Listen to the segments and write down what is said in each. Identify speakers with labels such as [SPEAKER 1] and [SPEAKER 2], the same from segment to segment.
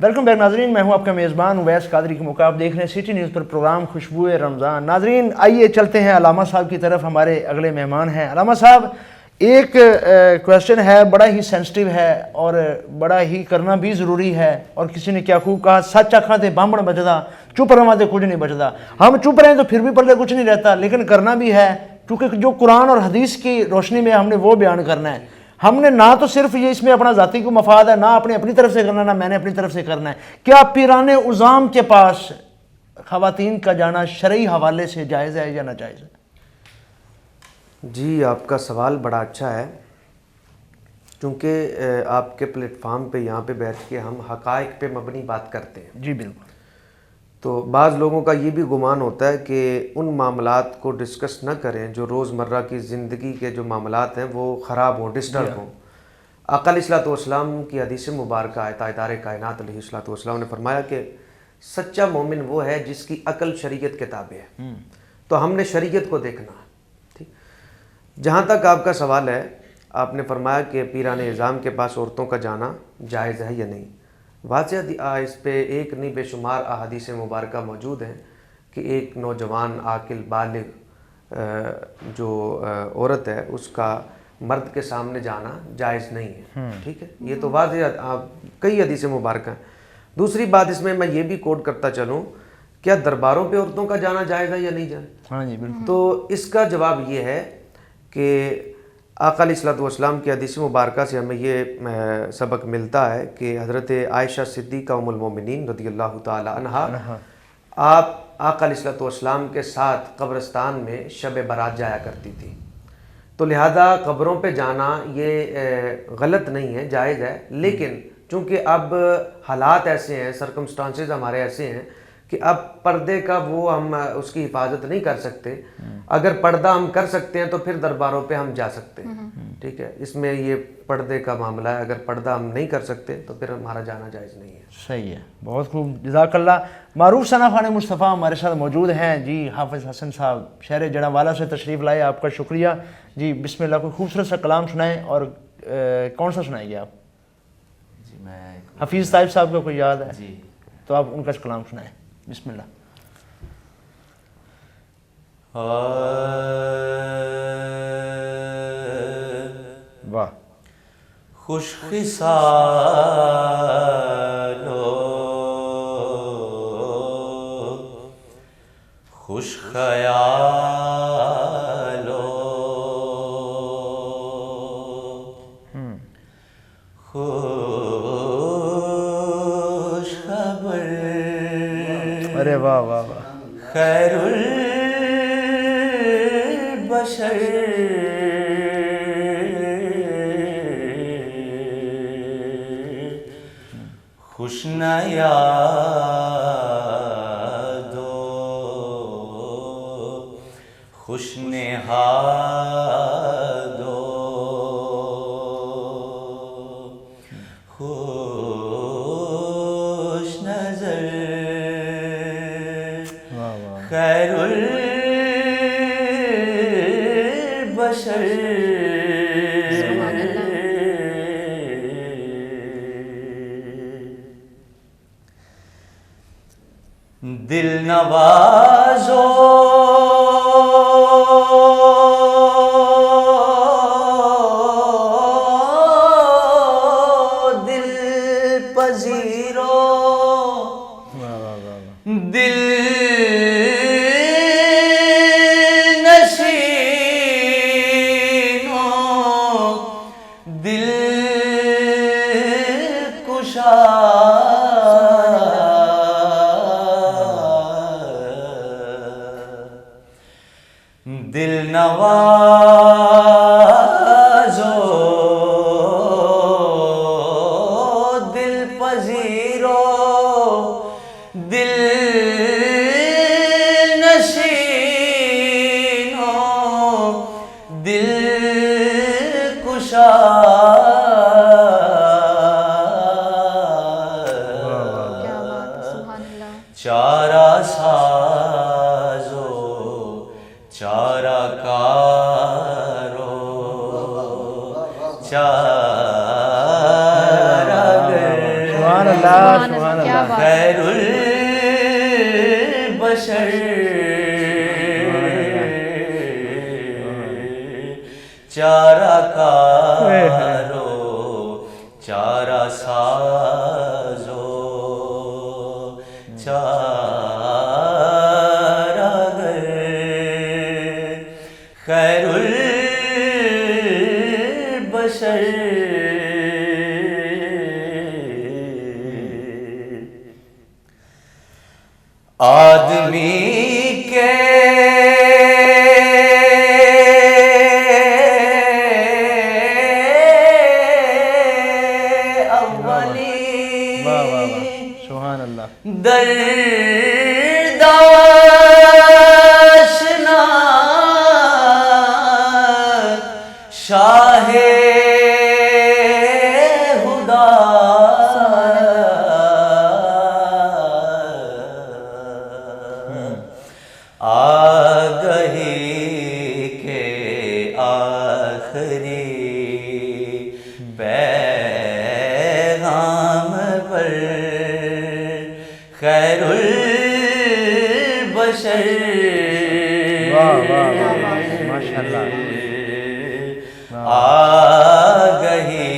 [SPEAKER 1] Welcome back ناظرین، میں ہوں آپ کا میزبان اویس قادری کے موقع آپ دیکھ رہے ہیں سٹی نیوز پر پروگرام خوشبو رمضان۔ ناظرین آئیے چلتے ہیں علامہ صاحب کی طرف، ہمارے اگلے مہمان ہیں علامہ صاحب۔ ایک کویسچن ہے، بڑا ہی سینسٹیو ہے اور بڑا ہی کرنا بھی ضروری ہے، اور کسی نے کیا خوب کہا، سچ آکھاں تے بامبڑ بچدا، چپ رہواں تے کچھ نہیں بچدا۔ ہم چپ رہیں تو پھر بھی پلے کچھ نہیں رہتا، لیکن کرنا بھی ہے، کیونکہ جو قرآن اور حدیث کی روشنی میں ہم نے وہ بیان کرنا ہے۔ ہم نے نہ تو صرف یہ اس میں اپنا ذاتی کو مفاد ہے، نہ اپنی طرف سے کرنا، نہ میں نے اپنی طرف سے کرنا ہے۔ کیا پیران عظام کے پاس خواتین کا جانا شرعی حوالے سے جائز ہے یا ناجائز ہے؟
[SPEAKER 2] جی، آپ کا سوال بڑا اچھا ہے، کیونکہ آپ کے پلیٹ فارم پہ یہاں پہ بیٹھ کے ہم حقائق پہ مبنی بات کرتے ہیں۔
[SPEAKER 1] جی بالکل۔
[SPEAKER 2] تو بعض لوگوں کا یہ بھی گمان ہوتا ہے کہ ان معاملات کو ڈسکس نہ کریں جو روزمرہ کی زندگی کے جو معاملات ہیں وہ خراب ہوں، ڈسٹرب ہوں۔ آقا علیہ الصلوۃ والسلام کی حدیث مبارکہ ہے، تاجدار کائنات علیہ الصلوۃ والسلام نے فرمایا کہ سچا مومن وہ ہے جس کی عقل شریعت کے تابع ہے۔ تو ہم نے شریعت کو دیکھنا ہے۔ ٹھیک، جہاں تک آپ کا سوال ہے، آپ نے فرمایا کہ پیران اعظام کے پاس عورتوں کا جانا جائز ہے یا نہیں۔ واضح اس پہ ایک نہیں بے شمار احادیث مبارکہ موجود ہیں کہ ایک نوجوان عاقل بالغ جو عورت ہے اس کا مرد کے سامنے جانا جائز نہیں ہے۔ ٹھیک ہے، یہ تو واضح کئی حدیث مبارکہ ہیں۔ دوسری بات اس میں یہ بھی کوٹ کرتا چلوں، کیا درباروں پہ عورتوں کا جانا جائز ہے یا نہیں جائز؟
[SPEAKER 1] ہاں جی بالکل۔
[SPEAKER 2] تو اس کا جواب یہ ہے کہ آقا علیہ الصلوۃ والسلام کی حدیث مبارکہ سے ہمیں یہ سبق ملتا ہے کہ حضرت عائشہ صدیقہ ام المومنین رضی اللہ تعالی عنہا آپ آقا علیہ الصلوۃ والسلام کے ساتھ قبرستان میں شب برات جایا کرتی تھی۔ تو لہذا قبروں پہ جانا یہ غلط نہیں ہے، جائز ہے، لیکن چونکہ اب حالات ایسے ہیں، سرکمسٹانسز ہمارے ایسے ہیں کہ اب پردے کا وہ ہم اس کی حفاظت نہیں کر سکتے۔ اگر پردہ ہم کر سکتے ہیں تو پھر درباروں پہ ہم جا سکتے ہیں۔ ٹھیک ہے، اس میں یہ پردے کا معاملہ ہے، اگر پردہ ہم نہیں کر سکتے تو پھر ہمارا جانا جائز نہیں ہے۔
[SPEAKER 1] صحیح ہے، بہت خوب، جزاک اللہ۔ معروف ثنا خان مصطفیٰ ہمارے ساتھ موجود ہیں۔ جی حافظ حسن صاحب شہر جڑاوالا سے تشریف لائے، آپ کا شکریہ۔ جی بسم اللہ، کوئی خوبصورت سا کلام سنائیں، اور کون سا سنائیں گے آپ؟
[SPEAKER 3] جی میں
[SPEAKER 1] حفیظ طائب صاحب کا کوئی یاد ہے
[SPEAKER 3] جی
[SPEAKER 1] تو آپ ان کا کلام سنائیں، بسم اللہ۔ واہ،
[SPEAKER 3] خوش خصالو خوش خیالو خوش خبر،
[SPEAKER 1] ارے واہ واہ واہ،
[SPEAKER 3] خیر البشر خوش نیادو خوش نہادو خوش نظر خیر البشر دل نوازو دل پذیرو دل نشینو دل کشا دل نوازو دل پذیرو دل نشینو دل کشا چارہ سازو چارہ کارو چارہ گر
[SPEAKER 1] سبحان اللہ، سبحان
[SPEAKER 3] خیر البشر چارہ کارو چارہ سازو چارہ گر خیر البشر آدمی کے
[SPEAKER 1] سبحان اللہ
[SPEAKER 3] درد آشنا شاہ خدا آگہی کے آخری پیغام پر خیر البشر
[SPEAKER 1] ماشاء اللہ
[SPEAKER 3] آگہی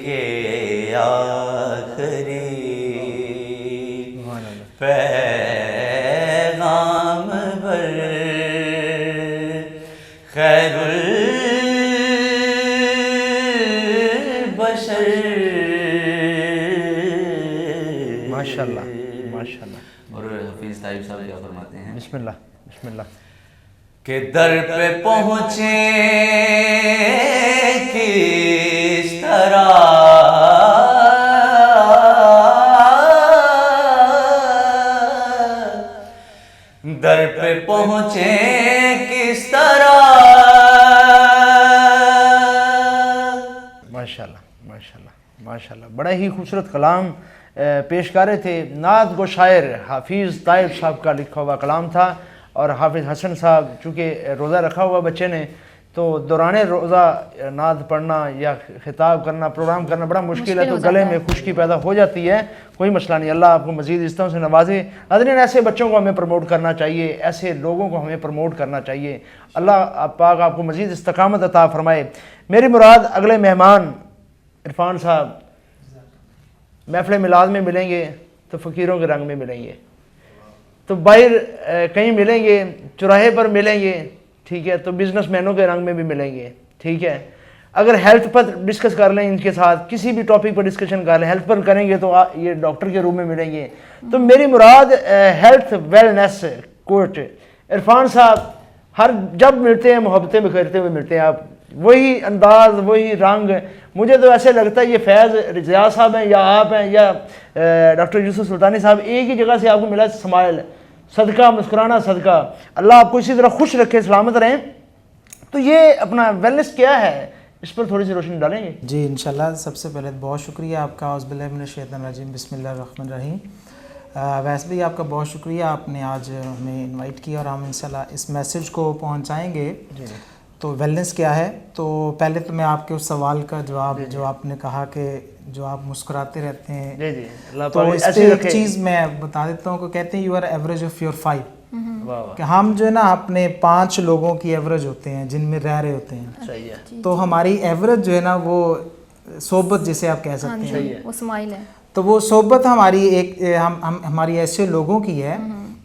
[SPEAKER 3] کے آخری پیغام پر خیر البشر
[SPEAKER 1] ماشاء اللہ ماشاء اللہ
[SPEAKER 3] اور حفیظ طیب صاحب کیا فرماتے ہیں
[SPEAKER 1] بسم اللہ بسم اللہ
[SPEAKER 3] کہ در پہ پہنچے کس طرح در پہ پہنچے کس طرح
[SPEAKER 1] ماشاء اللہ ماشاء اللہ ماشاء اللہ بڑا ہی خوبصورت کلام پیش کر رہے تھے. نعت گو شاعر حفیظ طیب صاحب کا لکھا ہوا کلام تھا اور حافظ حسن صاحب چونکہ روزہ رکھا ہوا بچے نے تو دوران روزہ نعت پڑھنا یا خطاب کرنا پروگرام کرنا بڑا مشکل ہے تو گلے میں خشکی پیدا ہو جاتی ہے. کوئی مسئلہ نہیں, اللہ آپ کو مزید عزتوں سے نوازے. ناظرین ایسے بچوں کو ہمیں پروموٹ کرنا چاہیے, ایسے لوگوں کو ہمیں پروموٹ کرنا چاہیے. اللہ پاک آپ کو مزید استقامت عطا فرمائے. میری مراد اگلے مہمان عرفان صاحب محفل میلاد میں ملیں گے تو فقیروں کے رنگ میں ملیں گے, تو باہر کہیں ملیں گے, چوراہے پر ملیں گے, ٹھیک ہے, تو بزنس مینوں کے رنگ میں بھی ملیں گے, ٹھیک ہے. اگر ہیلتھ پر ڈسکس کر لیں ان کے ساتھ, کسی بھی ٹاپک پر ڈسکشن کر لیں, ہیلتھ پر کریں گے تو یہ ڈاکٹر کے روم میں ملیں گے. تو میری مراد ہیلتھ ویلنس کوچ عرفان صاحب ہر جب ملتے ہیں محبتیں بکھیرتے ہوئے ملتے ہیں. آپ وہی انداز وہی رنگ, مجھے تو ایسے لگتا ہے یہ فیض ریاض صاحب ہیں یا آپ ہیں یا ڈاکٹر یوسف سلطانی صاحب, ایک ہی جگہ سے آپ کو ملا سمائل, صدقہ مسکرانا صدقہ. اللہ آپ کو اسی طرح خوش رکھے, سلامت رہیں. تو یہ اپنا ویلنس کیا ہے, اس پر تھوڑی سی روشنی ڈالیں گے؟
[SPEAKER 4] جی انشاءاللہ. سب سے پہلے بہت شکریہ آپ کا, اعوذ باللہ من الشیطان الرجیم, بسم اللہ الرحمن الرحیم. ویسے بھی آپ کا بہت شکریہ, آپ نے آج ہمیں انوائٹ کیا اور ہم انشاءاللہ اس میسیج کو پہنچائیں گے. تو ویلنس کیا ہے, تو پہلے تو میں آپ کے اس سوال کا جواب جو آپ نے کہا کہ جو آپ مسکراتے رہتے ہیں, تو اس پہ ایک چیز میں بتا دیتا ہوں کہ کہتے ہیں you are average of your 5, کہ ہم جو ہے نا اپنے 5 لوگوں کی ایوریج ہوتے ہیں جن میں رہ رہے ہوتے ہیں. تو ہماری ایوریج جو ہے نا وہ صحبت جسے آپ کہہ سکتے ہیں,
[SPEAKER 5] وہ اسمائل ہے.
[SPEAKER 4] تو وہ صحبت ہماری ایک ہماری ایسے لوگوں کی ہے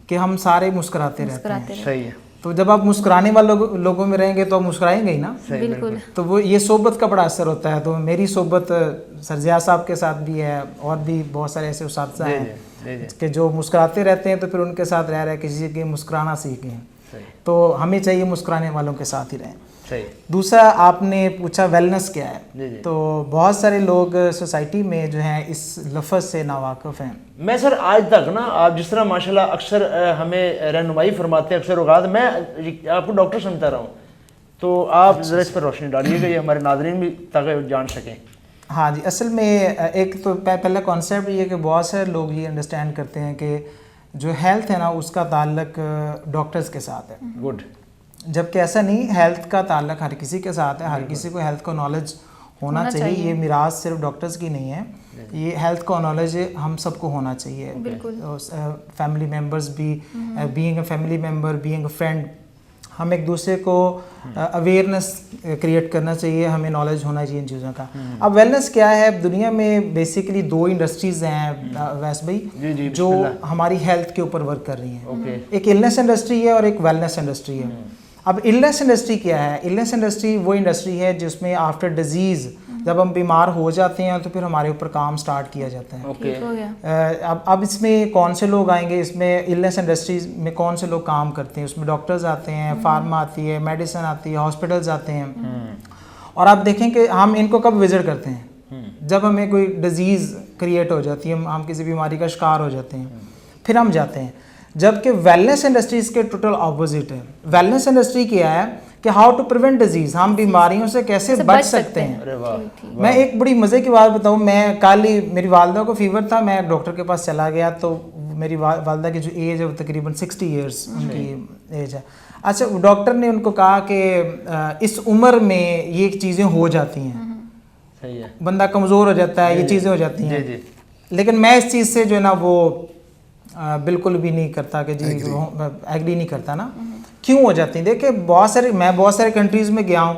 [SPEAKER 4] کہ ہم سارے مسکراتے رہتے ہیں.
[SPEAKER 1] صحیح ہے.
[SPEAKER 4] تو جب آپ مسکرانے والے لوگوں میں رہیں گے تو آپ مسکرائیں گے ہی نا.
[SPEAKER 5] بالکل.
[SPEAKER 4] تو وہ یہ صحبت کا بڑا اثر ہوتا ہے. تو میری صحبت سرزیا صاحب کے ساتھ بھی ہے, اور بھی بہت سارے ایسے اساتذہ ہیں کہ جو مسکراتے رہتے ہیں, تو پھر ان کے ساتھ رہ رہے کسی کے مسکرانا سیکھ گئے. تو ہمیں چاہیے مسکرانے والوں کے ساتھ ہی رہیں. دوسرا آپ نے پوچھا ویلنس کیا ہے, تو بہت سارے لوگ سوسائٹی میں جو ہیں اس لفظ سے ناواقف ہیں.
[SPEAKER 1] میں سر آج تک نا آپ جس طرح ماشاءاللہ اکثر ہمیں رہنمائی فرماتے ہیں, اکثر اوقات میں آپ کو ڈاکٹر سمجھتا رہا ہوں, تو آپ ذرا اس پر روشنی ڈالیے گا, یہ ہمارے ناظرین بھی تاکہ جان سکیں.
[SPEAKER 4] ہاں جی, اصل میں ایک تو پہلا کانسیپٹ یہ ہے کہ بہت سارے لوگ یہ انڈرسٹینڈ کرتے ہیں کہ جو ہیلتھ ہے نا اس کا تعلق ڈاکٹرز کے ساتھ ہے.
[SPEAKER 1] گڈ.
[SPEAKER 4] جبکہ ایسا نہیں, ہیلتھ کا تعلق ہر کسی کے ساتھ ہے, ہر کسی کو ہیلتھ کا نالج ہونا چاہیے. یہ میراث صرف ڈاکٹرز کی نہیں ہے. یہ ہیلتھ کا نالج ہم سب کو ہونا چاہیے. فیملی ممبرز بھی, being a family member, being a friend, ہم ایک دوسرے کو اویئرنیس کریٹ کرنا چاہیے, ہمیں نالج ہونا چاہیے ان چیزوں کا. اب ویلنس کیا ہے دنیا میں؟ بیسیکلی 2 انڈسٹریز ہیں ویس بھائی جو ہماری ہیلتھ کے اوپر ورک کر رہی ہیں. ایک النس انڈسٹری ہے اور ایک ویلنس انڈسٹری ہے. اب النس انڈسٹری کیا ہے؟ النس انڈسٹری وہ انڈسٹری ہے جس میں آفٹر ڈیزیز جب ہم بیمار ہو جاتے ہیں تو پھر ہمارے اوپر کام سٹارٹ کیا جاتا ہے. اب اس میں کون سے لوگ آئیں گے؟ اس میں النس انڈسٹریز میں کون سے لوگ کام کرتے ہیں؟ اس میں ڈاکٹرز آتے ہیں, فارما آتی ہے, میڈیسن آتی ہے, ہاسپٹلز آتے ہیں. اور آپ دیکھیں کہ ہم ان کو کب وزٹ کرتے ہیں؟ جب ہمیں کوئی ڈیزیز کریٹ ہو جاتی ہے, ہم کسی بیماری کا شکار ہو جاتے ہیں, پھر ہم جاتے ہیں. جبکہ ویلنس انڈسٹری اس کے ٹوٹل اپوزٹ ہے. ویلنس انڈسٹری کیا ہے کہ ہاؤ ٹو پریونٹ ڈیزیز, ہم بیماریوں سے کیسے بچ سکتے ہیں. میں ایک بڑی مزے کی بات بتاؤں, میں کل ہی میری والدہ کو فیور تھا, میں ڈاکٹر کے پاس چلا گیا تو میری والدہ کی جو ایج ہے وہ تقریباً 60 ایئرس ان کی ایج ہے. اچھا, ڈاکٹر نے ان کو کہا کہ اس عمر میں یہ چیزیں ہو جاتی ہیں, بندہ کمزور ہو جاتا ہے, یہ چیزیں ہو جاتی ہیں. لیکن میں اس چیز سے جو ہے نا وہ بالکل بھی نہیں کرتا کہ جی ایگری نہیں کرتا نا. کیوں ہو جاتی ہیں؟ دیکھیں میں بہت سارے کنٹریز میں گیا ہوں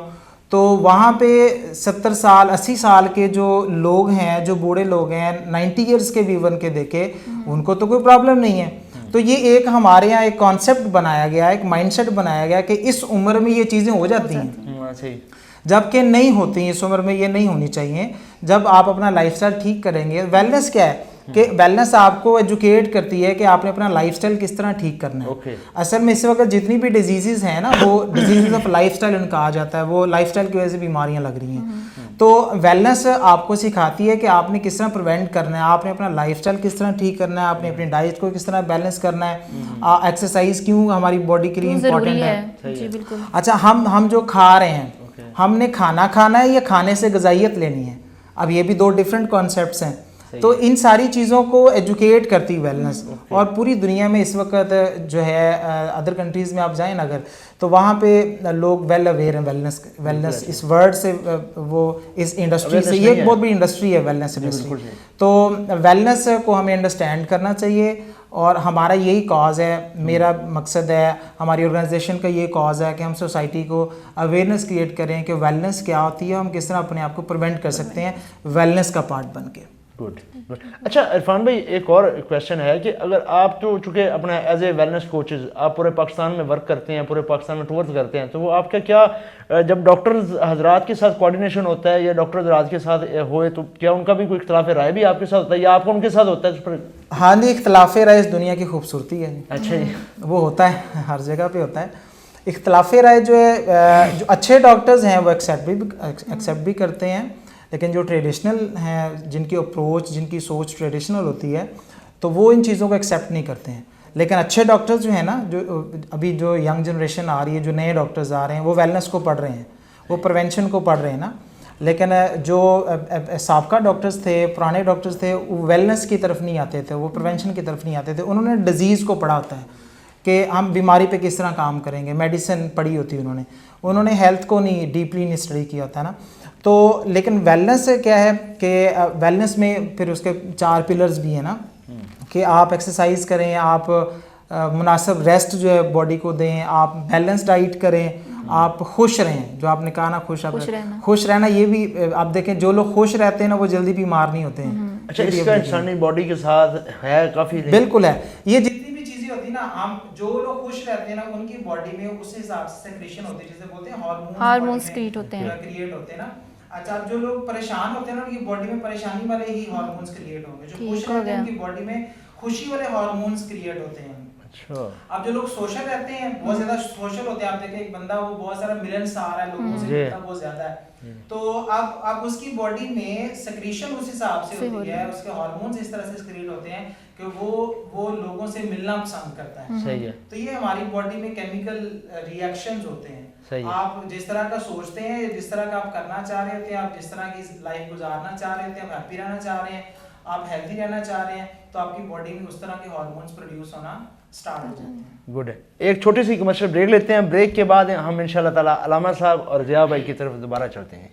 [SPEAKER 4] تو وہاں پہ 70 سال 80 سال کے جو لوگ ہیں, جو بوڑھے لوگ ہیں, 90 ایئرس کے بھی ایون کے دیکھے, ان کو تو کوئی پرابلم نہیں ہے. تو یہ ایک ہمارے یہاں ایک کانسیپٹ بنایا گیا, ایک مائنڈ سیٹ بنایا گیا کہ اس عمر میں یہ چیزیں ہو جاتی ہیں, جبکہ نہیں ہوتی. اس عمر میں یہ نہیں ہونی چاہیے. جب آپ اپنا لائف اسٹائل ٹھیک کریں گے, ویلنس کیا ہے کہ ویلنس آپ کو ایجوکیٹ کرتی ہے کہ آپ نے اپنا لائف اسٹائل کس طرح ٹھیک کرنا ہے. اصل میں اس وقت جتنی بھی ڈیزیزز ہیں نا, وہ diseases of life style in کا آ جاتا ہے, وہ لائف اسٹائل کی وجہ سے بیماریاں لگ رہی ہیں. تو ویلنس آپ کو سکھاتی ہے کہ آپ نے کس طرح پریونٹ کرنا ہے, آپ نے اپنا لائف اسٹائل کس طرح ٹھیک کرنا ہے, آپ نے اپنی ڈائٹ کو کس طرح بیلنس کرنا ہے, ایکسرسائز کیوں ہماری باڈی کے لیے امپورٹنٹ ہے. اچھا, ہم جو کھا رہے ہیں, ہم نے کھانا کھانا ہے یا کھانے سے غذائیت لینی ہے؟ اب یہ بھی 2 ڈفرینٹ کانسیپٹس ہیں. تو ان ساری چیزوں کو ایجوکیٹ کرتی ویلنس. اور پوری دنیا میں اس وقت جو ہے ادر کنٹریز میں آپ جائیں نا اگر, تو وہاں پہ لوگ ویل اویئر ہیں ویلنس اس ورڈ سے, وہ اس انڈسٹری سے. یہ ایک بہت بڑی انڈسٹری ہے ویلنس انڈسٹری. تو ویلنس کو ہمیں انڈرسٹینڈ کرنا چاہیے, اور ہمارا یہی کاز ہے, میرا مقصد ہے, ہماری آرگنائزیشن کا یہ کاز ہے کہ ہم سوسائٹی کو اویئرنیس کریٹ کریں کہ ویلنس کیا ہوتی ہے, ہم کس طرح اپنے آپ کو پریونٹ کر سکتے ہیں ویلنس کا پارٹ بن کے.
[SPEAKER 1] گڈ. اچھا عرفان بھائی, ایک اور کویشچن ہے کہ اگر آپ تو چونکہ اپنا ایز اے ویلنس کوچز آپ پورے پاکستان میں ورک کرتے ہیں, پورے پاکستان میں ٹورز کرتے ہیں, تو وہ آپ کا کیا جب ڈاکٹرز حضرات کے ساتھ کوآرڈینیشن ہوتا ہے یا ڈاکٹر حضرات کے ساتھ ہوئے تو کیا ان کا بھی کوئی اختلاف رائے بھی آپ کے ساتھ ہوتا ہے یا آپ کو ان کے ساتھ ہوتا ہے؟
[SPEAKER 4] ہاں جی, اختلاف رائے اس دنیا کی خوبصورتی ہے.
[SPEAKER 1] اچھا جی,
[SPEAKER 4] وہ ہوتا ہے, ہر جگہ پہ ہوتا ہے. اختلاف رائے جو ہے, جو اچھے ڈاکٹرز ہیں وہ ایکسیپٹ بھی کرتے ہیں, لیکن جو ٹریڈیشنل ہیں, جن کی اپروچ, جن کی سوچ ٹریڈیشنل ہوتی ہے, تو وہ ان چیزوں کو ایکسیپٹ نہیں کرتے ہیں. لیکن اچھے ڈاکٹرز جو ہیں نا, جو ابھی جو ینگ جنریشن آ رہی ہے, جو نئے ڈاکٹرز آ رہے ہیں, وہ ویلنس کو پڑھ رہے ہیں, وہ پریونشن کو پڑھ رہے ہیں نا. لیکن جو سابقہ ڈاکٹرز تھے, پرانے ڈاکٹرز تھے, وہ ویلنس کی طرف نہیں آتے تھے, وہ پریونشن کی طرف نہیں آتے تھے. انہوں نے ڈیزیز کو پڑھا ہوتا ہے کہ ہم بیماری پہ کس طرح کام کریں گے, میڈیسن پڑھی ہوتی ہے انہوں نے ہیلتھ کو نہیں ڈیپلی نہیں اسٹڈی کیا ہوتا نا. تو لیکن ویلنس کیا ہے کہ ویلنس میں پھر اس کے 4 پلرز بھی ہیں نا, کہ آپ ایکسرسائز کریں, آپ مناسب ریسٹ جو ہے باڈی کو دیں, آپ بیلنس ڈائٹ کریں, آپ خوش رہیں, جو آپ نے کہا نا خوش رہنا, یہ بھی آپ دیکھیں جو لوگ خوش رہتے ہیں نا وہ جلدی بیمار نہیں ہوتے ہیں.
[SPEAKER 1] اچھا, اس کا انسانی باڈی کے ساتھ ہے کافی.
[SPEAKER 4] بالکل ہے, یہ جتنی بھی چیزیں ہوتی ہیں نا, ہم جو لوگ خوش رہتے ہیں نا ان کی باڈی میں اس حساب سے سیکریشن ہوتی ہے, جیسے بولتے ہیں ہارمونز کریٹ ہوتے ہیں نا. اچھا, اب جو لوگ پریشان ہوتے ہیں نا, ان کی باڈی میں پریشانی والے ہی ہارمونز کریٹ ہوں گے. جو خوش رہتے ہیں ان کی باڈی میں خوشی والے ہارمونز کریٹ ہوتے ہیں. اب جو لوگ سوشل رہتے ہیں, بہت زیادہ سوشل ہوتے ہیں, آپ دیکھیں ایک بندہ وہ بہت سارا ملنس آ رہا ہے, لوگوں سے ملتا بہت زیادہ ہے, تو اب اس کی باڈی میں سیکریشن اس حساب سے ہوتی ہے, اس کے ہارمونز اس طرح سے سیکریٹ ہوتے ہیں کہ وہ لوگوں سے ملنا پسند کرتا ہے. صحیح ہے. تو یہ ہماری باڈی میں کیمیکل ری ایکشنز ہوتے ہیں. آپ جس طرح کا سوچتے ہیں, جس طرح کا آپ کرنا چاہ رہے ہوتے ہیں, آپ جس طرح کی لائف گزارنا چاہ رہے ہوتے ہیں, آپ ہیپی رہنا چاہ رہے ہیں, آپ ہیلدی رہنا چاہ رہے ہیں, تو آپ کی باڈی میں اس طرح کے ہارمونز پروڈیوس ہونا سٹارٹ ہو جاتے ہیں.
[SPEAKER 1] گڈ ہے. ایک چھوٹی سی کمرشل بریک لیتے ہیں, بریک کے بعد ہم انشاءاللہ تعالی علامہ صاحب اور ضیاء بھائی کی طرف دوبارہ چلتے ہیں.